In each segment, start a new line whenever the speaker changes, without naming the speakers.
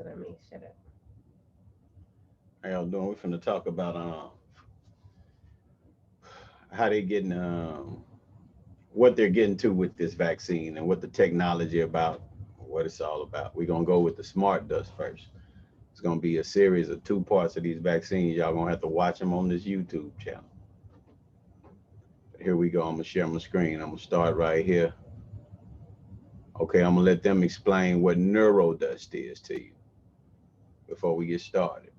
let me shut up.
How y'all doing? We're finna talk about how they getting what they're getting to with this vaccine and what the technology about, what it's all about. We're gonna go with the smart dust first. It's gonna be a series of two parts of these vaccines. Y'all gonna have to watch them on this YouTube channel. Here we go. I'm gonna share my screen. I'm gonna start right here. Okay, I'm gonna let them explain what Nuero Dust is to you before we get started.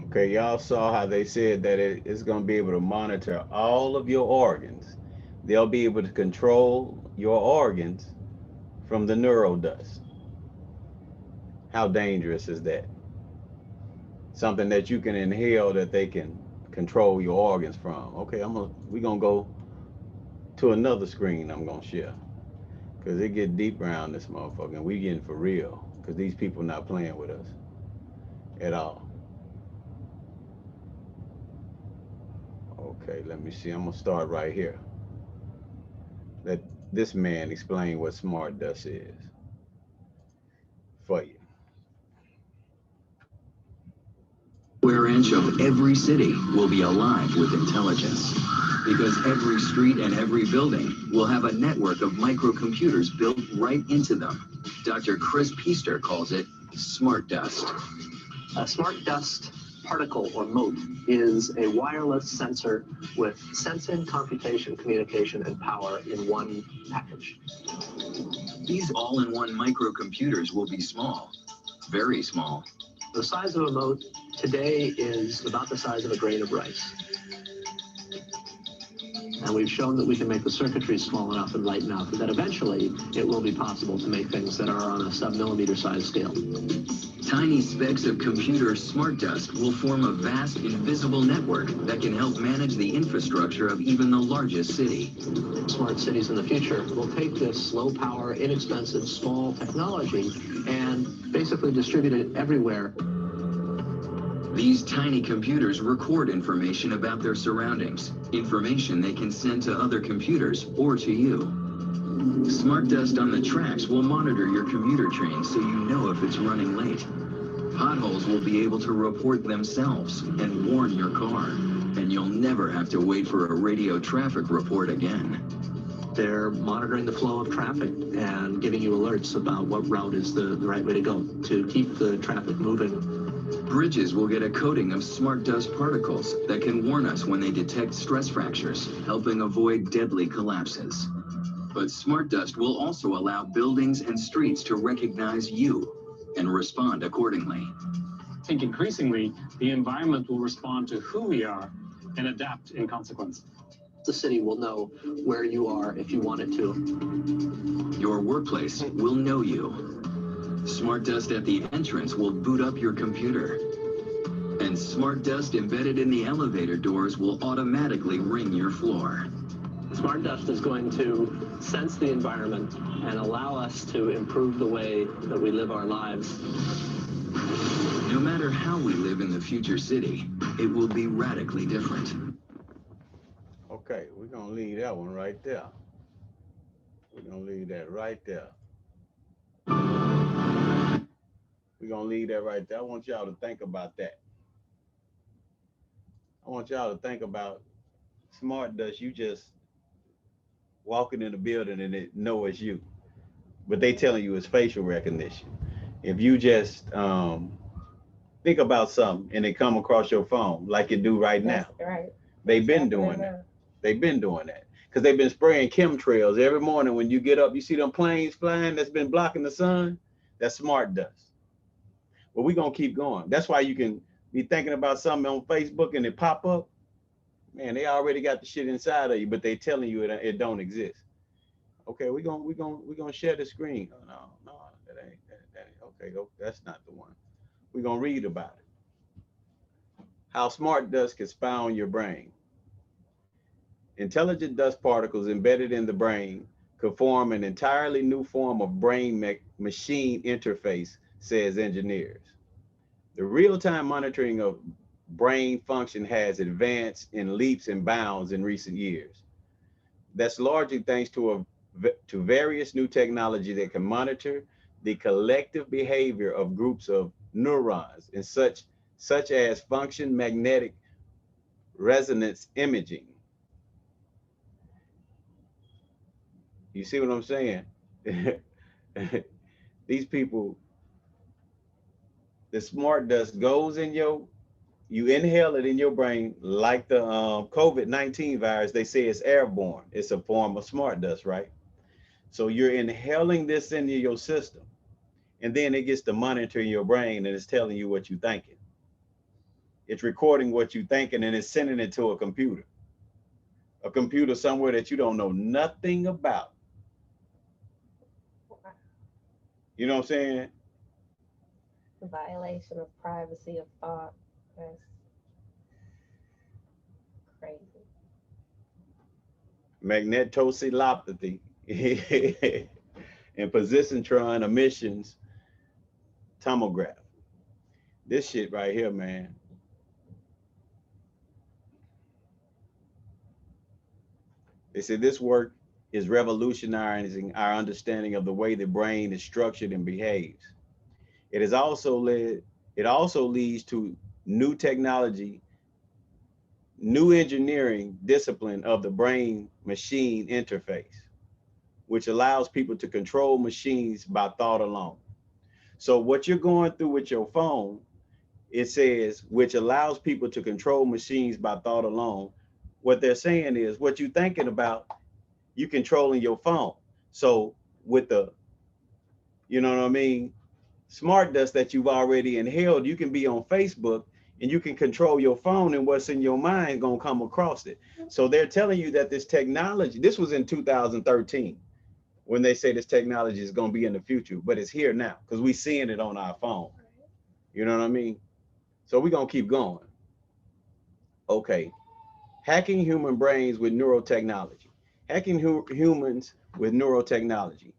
Okay, y'all saw how they said that it's going to be able to monitor all of your organs. They'll be able to control your organs from the neurodust. How dangerous is that? Something that you can inhale that they can control your organs from. Okay, we're gonna go to another screen I'm gonna share. Cause it get deep around this motherfucker and we getting for real. Cause these people not playing with us at all. Okay, let me see. I'm gonna start right here. Let this man explain what smart dust is for you.
Square inch of every city will be alive with intelligence because every street and every building will have a network of microcomputers built right into them. Dr. Chris Peaster calls it smart dust.
A smart dust particle or mote is a wireless sensor with sensing, computation, communication, and power in one package.
These all-in-one microcomputers will be small, very small.
The size of a mote today is about the size of a grain of rice. And we've shown that we can make the circuitry small enough and light enough that eventually it will be possible to make things that are on a sub-millimeter size scale.
Tiny specks of computer smart dust will form a vast invisible network that can help manage the infrastructure of even the largest city.
Smart cities in the future will take this low power, inexpensive, small technology and basically distribute it everywhere.
These tiny computers record information about their surroundings, information they can send to other computers or to you. Smart dust on the tracks will monitor your commuter train so you know if it's running late. Potholes will be able to report themselves and warn your car, and you'll never have to wait for a radio traffic report again.
They're monitoring the flow of traffic and giving you alerts about what route is the right way to go to keep the traffic moving.
Bridges will get a coating of smart dust particles that can warn us when they detect stress fractures, helping avoid deadly collapses. But smart dust will also allow buildings and streets to recognize you and respond accordingly.
think increasingly the environment will respond to who we are and adapt in consequence.
The city will know where you are if you want it to.
Your workplace will know you. Smart Dust at the entrance will boot up your computer. And Smart Dust embedded in the elevator doors will automatically ring your floor.
Smart Dust is going to sense the environment and allow us to improve the way that we live our lives.
No matter how we live in the future city, it will be radically different.
Okay, we're gonna leave that one right there. We're gonna leave that right there. We're gonna leave that right there. I want y'all to think about that. I want y'all to think about Smart Dust. You just walking in the building and it know it's you, but they telling you it's facial recognition. If you just think about something and it come across your phone like it do right now,
Right.
they've been doing that. They've been doing that because they've been spraying chemtrails every morning. When you get up, you see them planes flying that's been blocking the sun. That's Smart Dust. But we're gonna keep going. That's why you can be thinking about something on Facebook and it pop up. Man, they already got the shit inside of you, but they telling you it don't exist. Okay, we're gonna share the screen. Oh, no, that ain't. Okay, that's not the one. We're gonna read about it. How Smart Dust can spy on your brain. Intelligent dust particles embedded in the brain could form an entirely new form of brain-machine interface, says engineers. The real-time monitoring of brain function has advanced in leaps and bounds in recent years. That's largely thanks to various new technology that can monitor the collective behavior of groups of neurons, and such as function magnetic resonance imaging. You see what I'm saying? These people, the Smart Dust goes in you inhale it in your brain like the COVID-19 virus. They say it's airborne. It's a form of Smart Dust, right? So you're inhaling this into your system, and then it gets to monitor your brain and it's telling you what you're thinking. It's recording what you're thinking and it's sending it to a computer somewhere that you don't know nothing about. You know what I'm saying?
Violation of privacy of thought. That's crazy.
Magnetoencephalopathy and positron emissions tomograph. This shit right here, man. They said this work is revolutionizing our understanding of the way the brain is structured and behaves. It also leads to new technology, new engineering discipline of the brain machine interface, which allows people to control machines by thought alone. So what you're going through with your phone, it says, which allows people to control machines by thought alone. What they're saying is what you're thinking about, you controlling your phone. So with the, you know what I mean, Smart Dust that you've already inhaled, you can be on Facebook and you can control your phone, and what's in your mind gonna come across it. So they're telling you that this technology, this was in 2013 when they say this technology is gonna be in the future, but it's here now because we're seeing it on our phone. You know what I mean? So we're gonna keep going. Okay, hacking human brains with neurotechnology. Hacking humans with neurotechnology.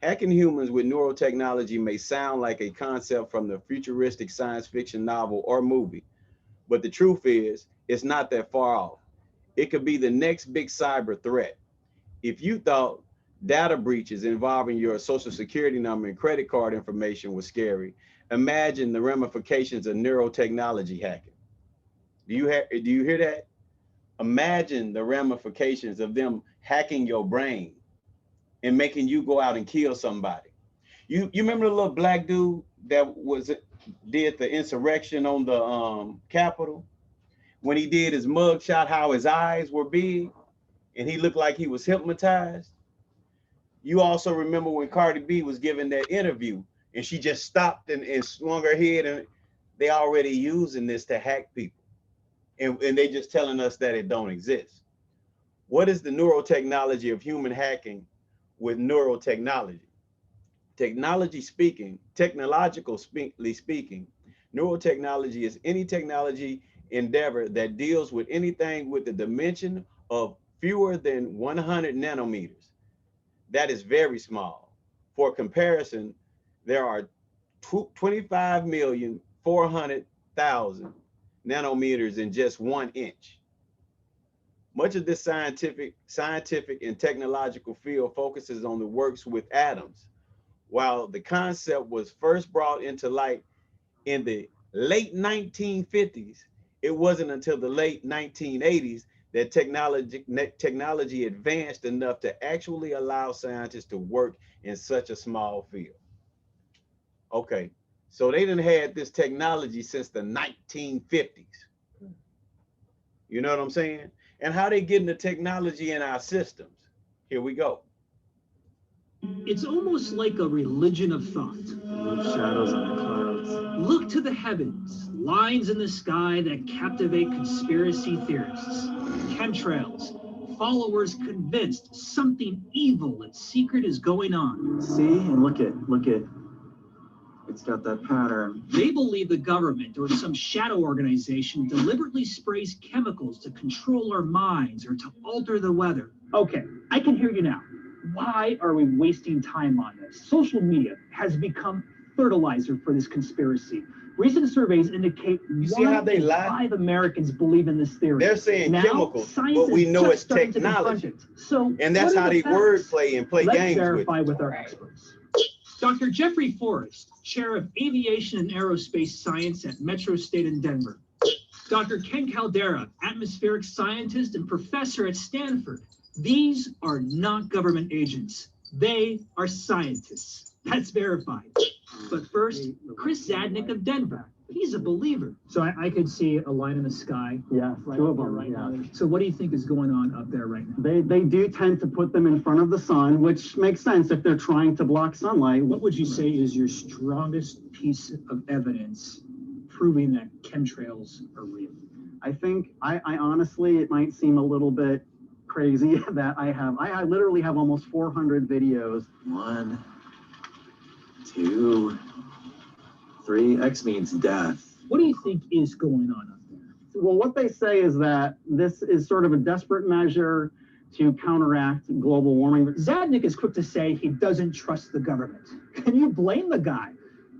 Hacking humans with neurotechnology may sound like a concept from the futuristic science fiction novel or movie, but the truth is, it's not that far off. It could be the next big cyber threat. If you thought data breaches involving your social security number and credit card information was scary, imagine the ramifications of neurotechnology hacking. Do you hear that? Imagine the ramifications of them hacking your brain and making you go out and kill somebody. You remember the little black dude that did the insurrection on the Capitol? When he did his mug shot, how his eyes were big and he looked like he was hypnotized. You also remember when Cardi B was giving that interview and she just stopped and swung her head and They already using this to hack people. And they just telling us that it don't exist. What is the neurotechnology of human hacking with neurotechnology? Technologically speaking, neurotechnology is any technology endeavor that deals with anything with the dimension of fewer than 100 nanometers. That is very small. For comparison, there are 25,400,000 nanometers in just 1 inch. Much of this scientific and technological field focuses on the works with atoms. While the concept was first brought into light in the late 1950s, it wasn't until the late 1980s that technology advanced enough to actually allow scientists to work in such a small field. Okay, so they didn't had this technology since the 1950s. You know what I'm saying? And how they getting the technology in our systems? Here we go.
It's almost like a religion of thought.
Shadows on the clouds.
Look to the heavens, lines in the sky that captivate conspiracy theorists. Chemtrails, followers convinced something evil and secret is going on.
See, and look at, it's got that pattern.
They believe the government or some shadow organization deliberately sprays chemicals to control our minds or to alter the weather.
Okay, I can hear you now. Why are we wasting time on this? Social media has become fertilizer for this conspiracy. Recent surveys indicate
see how they lie?
5 Americans believe in this theory.
They're saying
now,
chemicals, but we know it's technology.
So,
and that's how they wordplay and play
Let's
games
verify
with
our experts.
Dr. Jeffrey Forrest, Chair of Aviation and Aerospace Science at Metro State in Denver. Dr. Ken Caldera, atmospheric scientist and professor at Stanford. These are not government agents. They are scientists. That's verified. But first, Chris Zadnick of Denver. He's a believer.
So I could see a line in the sky.
Yeah,
Right
2
up
of
there
them.
right
Yeah.
now. So what do you think is going on up there right now?
They do tend to put them in front of the sun, which makes sense if they're trying to block sunlight.
What would you say is your strongest piece of evidence proving that chemtrails are real?
I think, I honestly, it might seem a little bit crazy that I literally have almost 400 videos. 1, 2, 3. X means death.
What do you think is going on up there?
Well, what they say is that this is sort of a desperate measure to counteract global warming.
Zadnick is quick to say he doesn't trust the government. Can you blame the guy?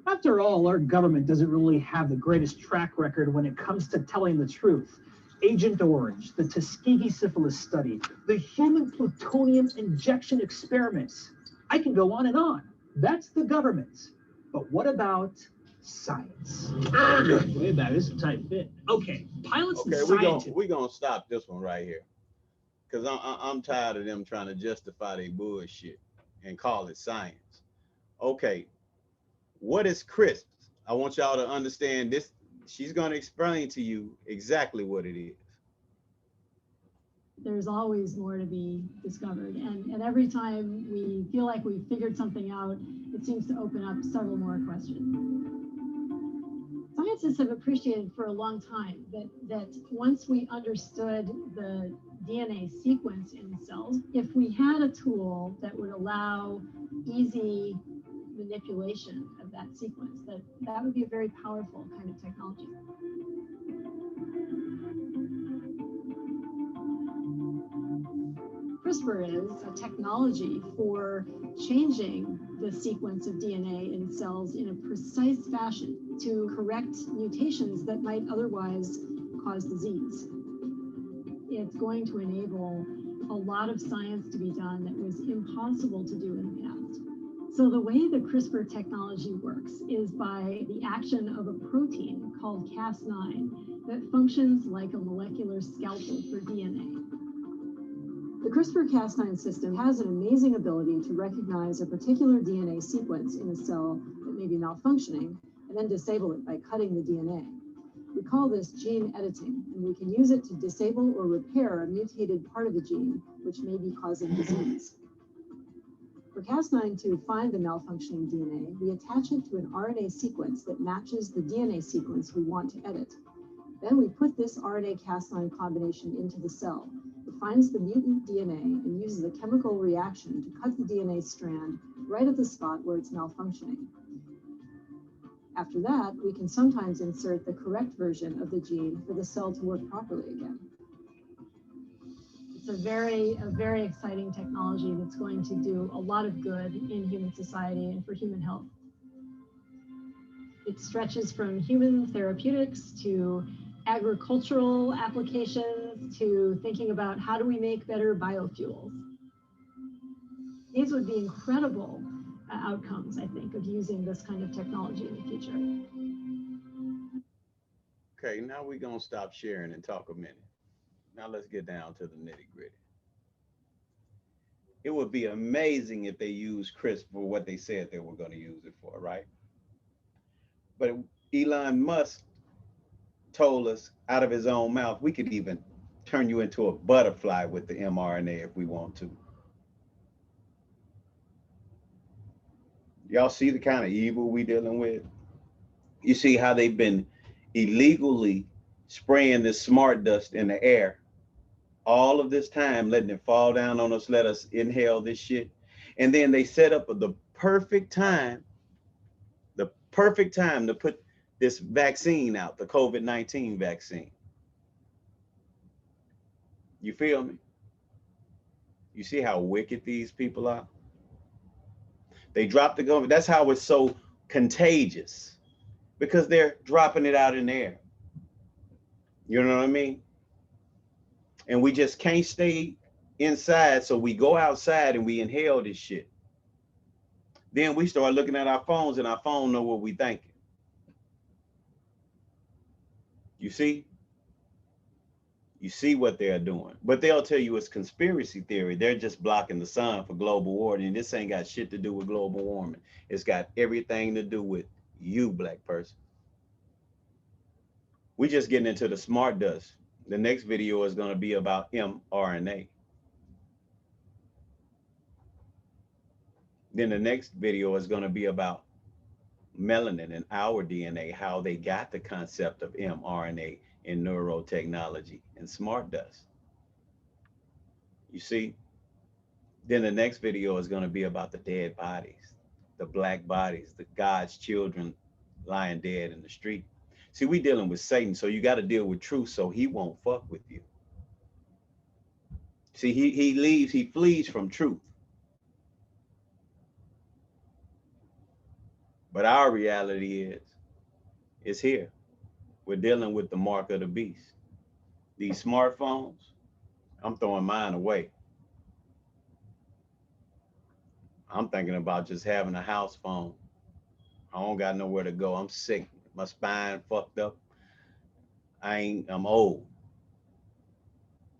After all, our government doesn't really have the greatest track record when it comes to telling the truth. Agent Orange, the Tuskegee syphilis study, the human plutonium injection experiments. I can go on and on. That's the government. But what about science?
Way back, this is a tight fit. Okay, pilots and
Okay,
scientists.
we're gonna stop this one right here, because I'm tired of them trying to justify their bullshit and call it science. Okay, what is CRISP? I want y'all to understand this. She's gonna explain to you exactly what it is.
There's always more to be discovered, and every time we feel like we've figured something out, it seems to open up several more questions. Scientists have appreciated for a long time that once we understood the DNA sequence in cells, if we had a tool that would allow easy manipulation of that sequence, that would be a very powerful kind of technology. CRISPR is a technology for changing the sequence of DNA in cells in a precise fashion to correct mutations that might otherwise cause disease. It's going to enable a lot of science to be done that was impossible to do in the past. So the way the CRISPR technology works is by the action of a protein called Cas9 that functions like a molecular scalpel for DNA. The CRISPR-Cas9 system has an amazing ability to recognize a particular DNA sequence in a cell that may be malfunctioning and then disable it by cutting the DNA. We call this gene editing, and we can use it to disable or repair a mutated part of the gene which may be causing disease. For Cas9 to find the malfunctioning DNA, we attach it to an RNA sequence that matches the DNA sequence we want to edit. Then we put this RNA-Cas9 combination into the cell. It finds the mutant DNA and uses a chemical reaction to cut the DNA strand right at the spot where it's malfunctioning. After that, we can sometimes insert the correct version of the gene for the cell to work properly again. It's a very exciting technology that's going to do a lot of good in human society and for human health. It stretches from human therapeutics to agricultural applications to thinking about how do we make better biofuels. These would be incredible outcomes, I think, of using this kind of technology in the future.
Okay, now we're gonna stop sharing and talk a minute. Now let's get down to the nitty gritty. It would be amazing if they used CRISPR for what they said they were going to use it for, right? But Elon Musk told us out of his own mouth, we could even turn you into a butterfly with the mRNA if we want to. Y'all see the kind of evil we dealing with? You see how they've been illegally spraying this smart dust in the air all of this time, letting it fall down on us, let us inhale this shit. And then they set up the perfect time to put this vaccine out, the COVID-19 vaccine. You feel me? You see how wicked these people are? They dropped the government. That's how it's so contagious, because they're dropping it out in the air. You know what I mean? And we just can't stay inside, so we go outside and we inhale this shit. Then we start looking at our phones, and our phone know what we thinking. You see? You see what they're doing. But they'll tell you it's conspiracy theory. They're just blocking the sun for global warming. This ain't got shit to do with global warming. It's got everything to do with you, black person. We just getting into the smart dust. The next video is going to be about mRNA. Then the next video is going to be about melanin and our DNA, how they got the concept of mRNA in neurotechnology and smart dust. You see? Then the next video is going to be about the dead bodies, the black bodies, the God's children lying dead in the street. See, we dealing with Satan, so you got to deal with truth so he won't fuck with you. See, he flees from truth. But our reality is here. We're dealing with the mark of the beast. These smartphones, I'm throwing mine away. I'm thinking about just having a house phone. I don't got nowhere to go. I'm sick. My spine fucked up. I'm old.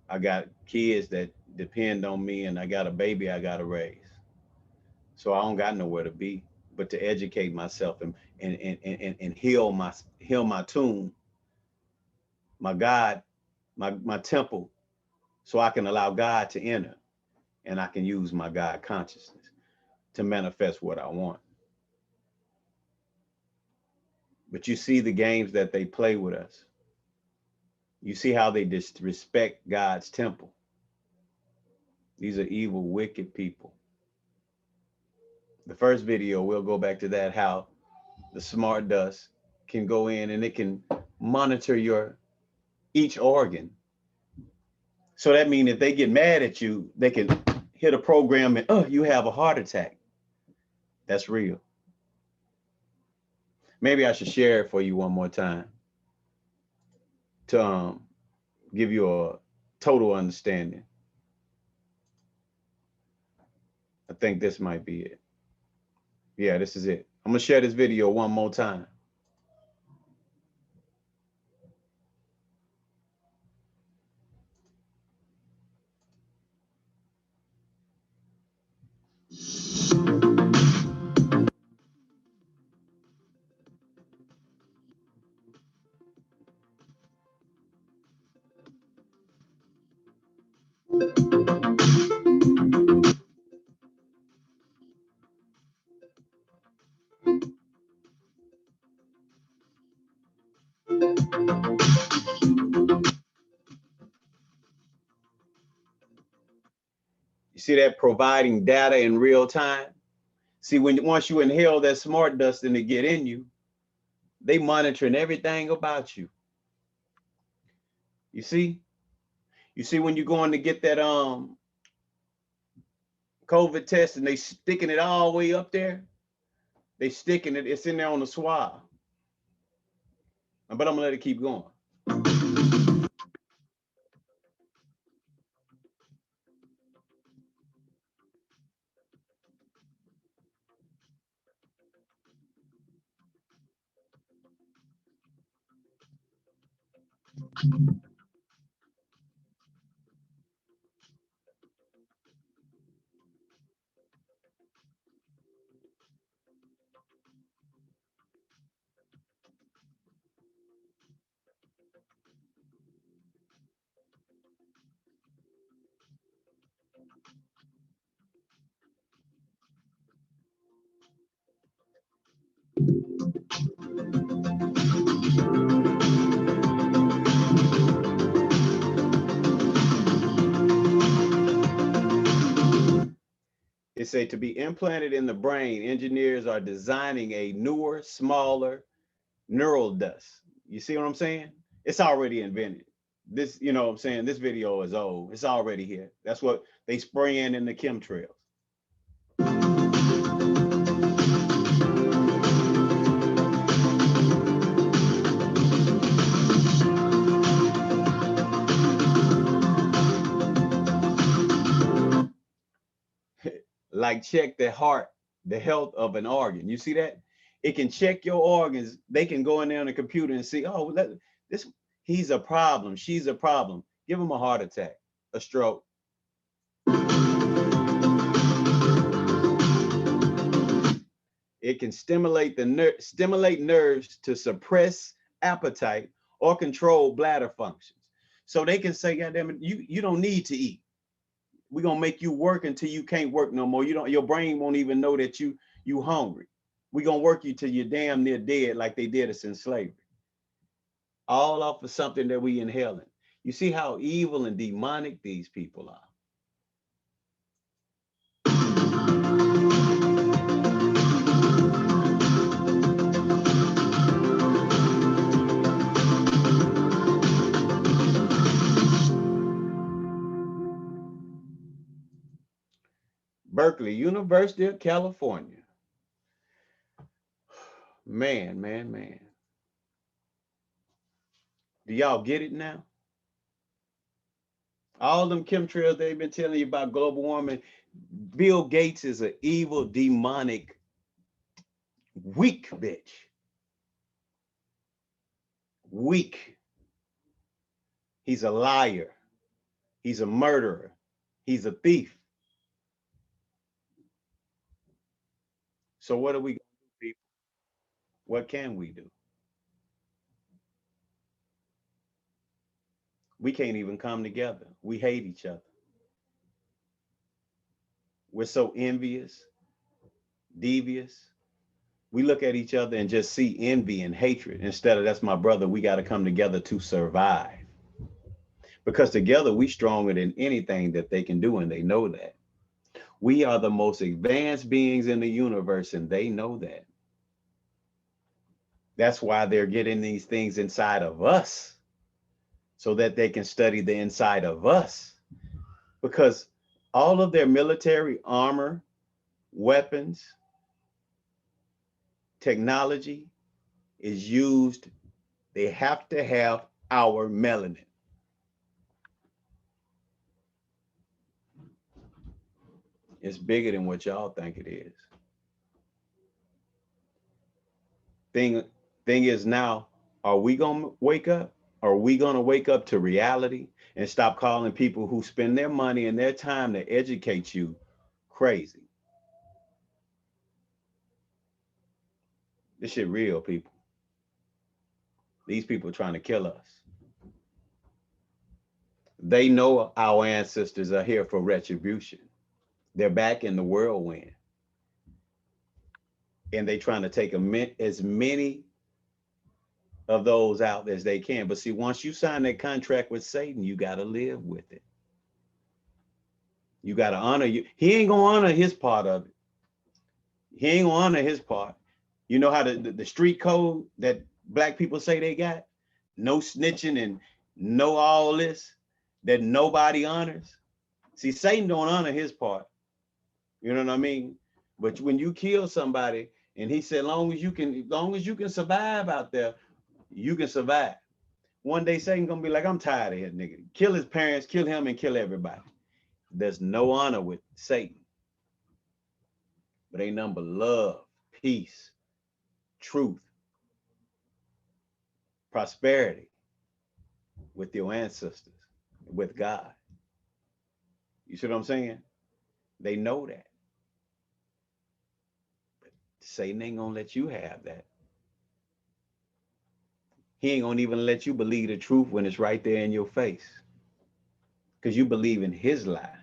I got kids that depend on me, and I got a baby I gotta raise. So I don't got nowhere to be but to educate myself and heal my tomb, my God, my temple, so I can allow God to enter, and I can use my God consciousness to manifest what I want. But you see the games that they play with us. You see how they disrespect God's temple. These are evil, wicked people. The first video, we'll go back to that, how the smart dust can go in and it can monitor each organ. So that means if they get mad at you, they can hit a program and, oh, you have a heart attack. That's real. Maybe I should share it for you one more time to give you a total understanding. I think this might be it. Yeah, this is it. I'm gonna share this video one more time. see that providing data in real time? See, once you inhale that smart dust and it get in you, they monitoring everything about you. You see when you're going to get that COVID test and they sticking it all the way up there, they sticking it, it's in there on the swab. But I'm gonna let it keep going. It say to be implanted in the brain, engineers are designing a newer, smaller neural dust. You see what I'm saying? It's already invented. This, you know what I'm saying? This video is old. It's already here. That's what they spraying in the chemtrails. Like check the heart, the health of an organ. You see that? It can check your organs. They can go in there on the computer and see, oh, he's a problem, she's a problem. Give him a heart attack, a stroke. It can stimulate nerves to suppress appetite or control bladder functions. So they can say, God damn it, you don't need to eat. We're gonna make you work until you can't work no more. Your brain won't even know that you hungry. We're gonna work you till you're damn near dead, like they did us in slavery. All off of something that we inhaling. You see how evil and demonic these people are. Berkeley, University of California. Man. Do y'all get it now? All them chemtrails they've been telling you about global warming. Bill Gates is an evil, demonic, weak bitch. Weak. He's a liar. He's a murderer. He's a thief. So what are we going to do, people? What can we do? We can't even come together. We hate each other. We're so envious, devious. We look at each other and just see envy and hatred instead of that's my brother. We got to come together to survive. Because together we stronger than anything that they can do, and they know that. We are the most advanced beings in the universe, and they know that. That's why they're getting these things inside of us, so that they can study the inside of us. Because all of their military armor, weapons, technology is used. They have to have our melanin. It's bigger than what y'all think it is. Thing is now, are we gonna wake up? Are we gonna wake up to reality and stop calling people who spend their money and their time to educate you crazy? This shit real, people. These people are trying to kill us. They know our ancestors are here for retribution. They're back in the whirlwind. And they trying to take as many of those out as they can. But see, once you sign that contract with Satan, you got to live with it. You got to honor you. He ain't gonna honor his part of it. He ain't gonna honor his part. You know how the street code that black people say they got? No snitching and no all this that nobody honors. See, Satan don't honor his part. You know what I mean? But when you kill somebody, and he said, long as you can survive out there, you can survive. One day Satan gonna be like, I'm tired of it, nigga. Kill his parents, kill him, and kill everybody. There's no honor with Satan. But ain't nothing but love, peace, truth, prosperity with your ancestors, with God. You see what I'm saying? They know that. But Satan ain't gonna let you have that. He ain't gonna even let you believe the truth when it's right there in your face. Because you believe in his lie.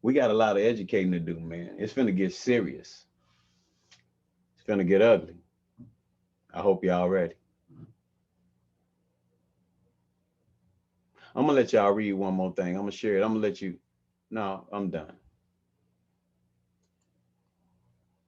We got a lot of educating to do, man. It's finna get serious. It's finna get ugly. I hope y'all ready. I'm gonna let y'all read one more thing. I'm gonna share it. I'm gonna let you. No, I'm done.